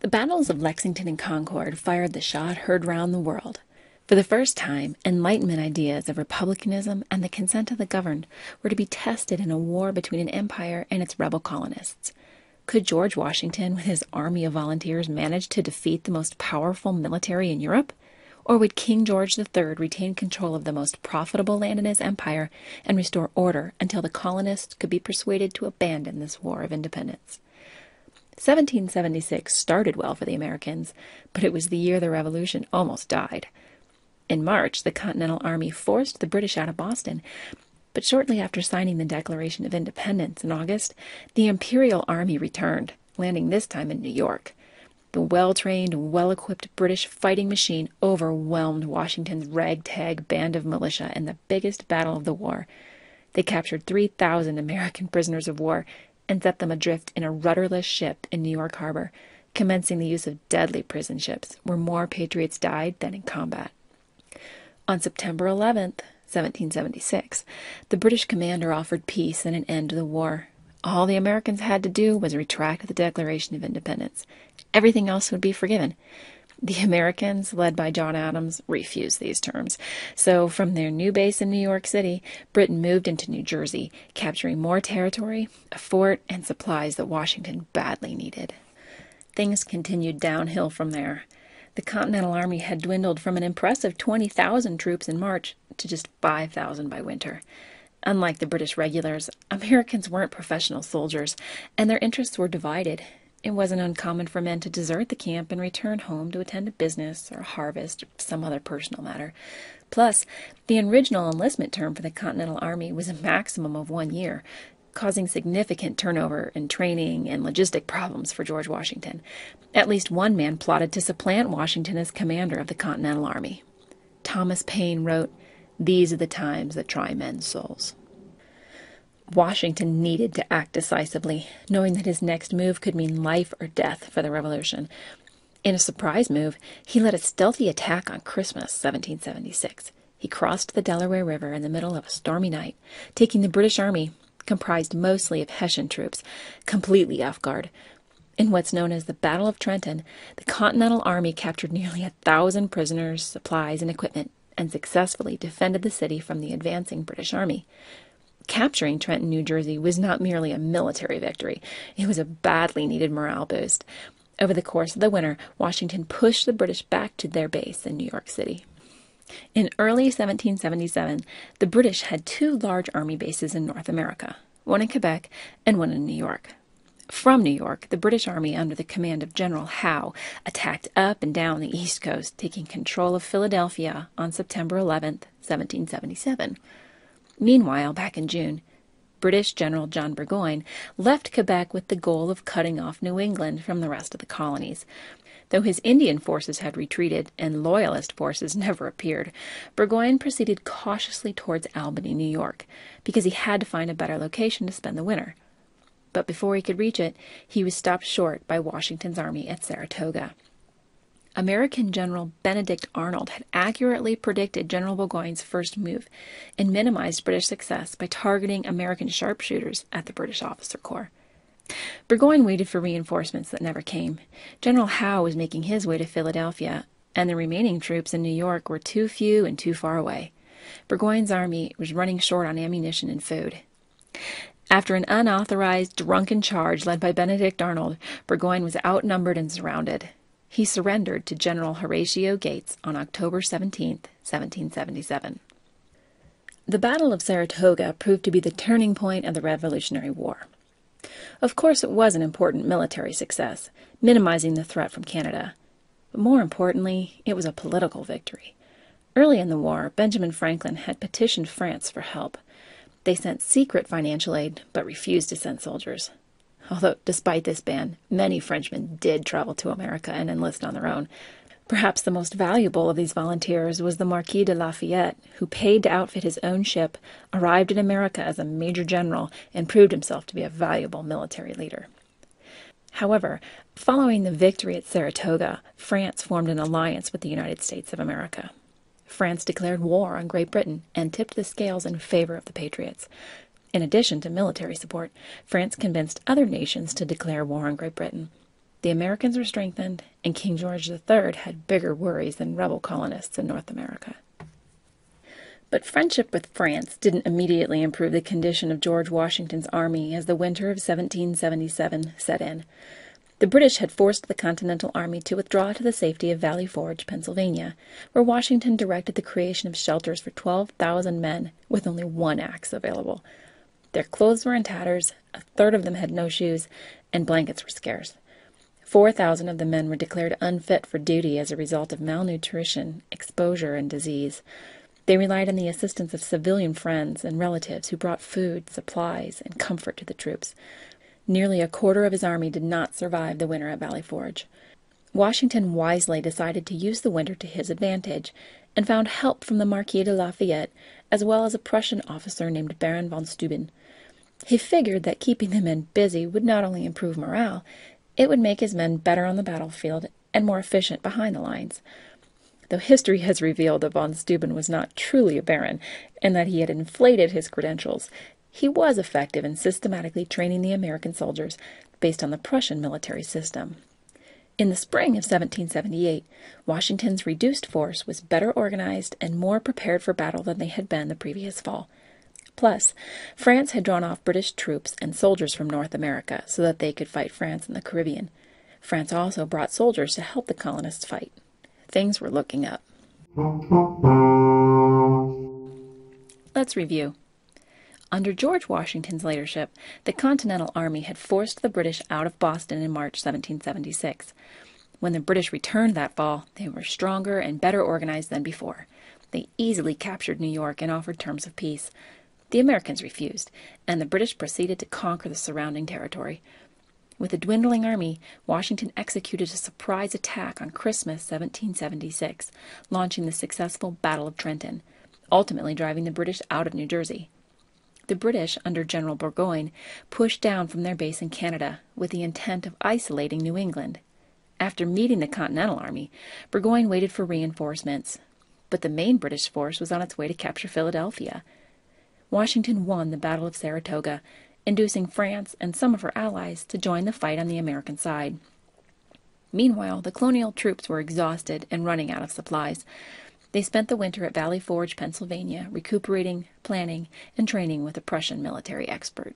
The battles of Lexington and Concord fired the shot heard round the world. For the first time, Enlightenment ideas of republicanism and the consent of the governed were to be tested in a war between an empire and its rebel colonists. Could George Washington, with his army of volunteers, manage to defeat the most powerful military in Europe? Or would King George III retain control of the most profitable land in his empire and restore order until the colonists could be persuaded to abandon this war of independence? 1776 started well for the Americans, but it was the year the Revolution almost died. In March, the Continental Army forced the British out of Boston, but shortly after signing the Declaration of Independence in August, the Imperial Army returned, landing this time in New York. The well-trained, well-equipped British fighting machine overwhelmed Washington's ragtag band of militia in the biggest battle of the war. They captured 3,000 American prisoners of war and set them adrift in a rudderless ship in New York Harbor, commencing the use of deadly prison ships, where more patriots died than in combat. On September 11th, 1776, the British commander offered peace and an end to the war. All the Americans had to do was retract the Declaration of Independence. Everything else would be forgiven. The Americans, led by John Adams, refused these terms. So from their new base in New York City, Britain moved into New Jersey, capturing more territory, a fort, and supplies that Washington badly needed. Things continued downhill from there. The Continental Army had dwindled from an impressive 20,000 troops in March to just 5,000 by winter. Unlike the British regulars, Americans weren't professional soldiers, and their interests were divided. It wasn't uncommon for men to desert the camp and return home to attend a business or a harvest or some other personal matter. Plus, the original enlistment term for the Continental Army was a maximum of 1 year, causing significant turnover in training and logistic problems for George Washington. At least one man plotted to supplant Washington as commander of the Continental Army. Thomas Paine wrote, "These are the times that try men's souls." Washington needed to act decisively, knowing that his next move could mean life or death for the Revolution. In a surprise move, he led a stealthy attack on Christmas, 1776. He crossed the Delaware River in the middle of a stormy night, taking the British army, comprised mostly of Hessian troops, completely off guard. In what's known as the Battle of Trenton, the Continental Army captured nearly 1,000 prisoners, supplies, and equipment, and successfully defended the city from the advancing British army. Capturing Trenton, New Jersey was not merely a military victory. It was a badly needed morale boost. Over the course of the winter, Washington pushed the British back to their base in New York City. In early 1777, the British had 2 large army bases in North America, one in Quebec and one in New York. From New York, the British Army, under the command of General Howe, attacked up and down the East Coast, taking control of Philadelphia on September 11, 1777. Meanwhile, back in June, British General John Burgoyne left Quebec with the goal of cutting off New England from the rest of the colonies. Though his Indian forces had retreated and Loyalist forces never appeared, Burgoyne proceeded cautiously towards Albany, New York, because he had to find a better location to spend the winter. But before he could reach it, he was stopped short by Washington's army at Saratoga. American General Benedict Arnold had accurately predicted General Burgoyne's first move and minimized British success by targeting American sharpshooters at the British officer corps. Burgoyne waited for reinforcements that never came. General Howe was making his way to Philadelphia, and the remaining troops in New York were too few and too far away. Burgoyne's army was running short on ammunition and food. After an unauthorized, drunken charge led by Benedict Arnold, Burgoyne was outnumbered and surrounded. He surrendered to General Horatio Gates on October 17, 1777. The Battle of Saratoga proved to be the turning point of the Revolutionary War. Of course, it was an important military success, minimizing the threat from Canada. But more importantly, it was a political victory. Early in the war, Benjamin Franklin had petitioned France for help. They sent secret financial aid, but refused to send soldiers. Although, despite this ban, many Frenchmen did travel to America and enlist on their own. Perhaps the most valuable of these volunteers was the Marquis de Lafayette, who paid to outfit his own ship, arrived in America as a major general, and proved himself to be a valuable military leader. However, following the victory at Saratoga, France formed an alliance with the United States of America. France declared war on Great Britain and tipped the scales in favor of the Patriots. In addition to military support, France convinced other nations to declare war on Great Britain. The Americans were strengthened, and King George III had bigger worries than rebel colonists in North America. But friendship with France didn't immediately improve the condition of George Washington's army as the winter of 1777 set in. The British had forced the Continental Army to withdraw to the safety of Valley Forge, Pennsylvania, where Washington directed the creation of shelters for 12,000 men with only one axe available. Their clothes were in tatters, a third of them had no shoes, and blankets were scarce. 4,000 of the men were declared unfit for duty as a result of malnutrition, exposure, and disease. They relied on the assistance of civilian friends and relatives who brought food, supplies, and comfort to the troops. Nearly a quarter of his army did not survive the winter at Valley Forge. Washington wisely decided to use the winter to his advantage and found help from the Marquis de Lafayette, as well as a Prussian officer named Baron von Steuben. He figured that keeping the men busy would not only improve morale, it would make his men better on the battlefield and more efficient behind the lines. Though history has revealed that von Steuben was not truly a baron and that he had inflated his credentials, he was effective in systematically training the American soldiers based on the Prussian military system. In the spring of 1778, Washington's reduced force was better organized and more prepared for battle than they had been the previous fall. Plus, France had drawn off British troops and soldiers from North America so that they could fight France in the Caribbean. France also brought soldiers to help the colonists fight. Things were looking up. Let's review. Under George Washington's leadership, the Continental Army had forced the British out of Boston in March 1776. When the British returned that fall, they were stronger and better organized than before. They easily captured New York and offered terms of peace. The Americans refused, and the British proceeded to conquer the surrounding territory. With a dwindling army, Washington executed a surprise attack on Christmas 1776, launching the successful Battle of Trenton, ultimately driving the British out of New Jersey. The British, under General Burgoyne, pushed down from their base in Canada with the intent of isolating New England. After meeting the Continental Army, Burgoyne waited for reinforcements, but the main British force was on its way to capture Philadelphia. Washington won the Battle of Saratoga, inducing France and some of her allies to join the fight on the American side. Meanwhile, the colonial troops were exhausted and running out of supplies. They spent the winter at Valley Forge, Pennsylvania, recuperating, planning, and training with a Prussian military expert.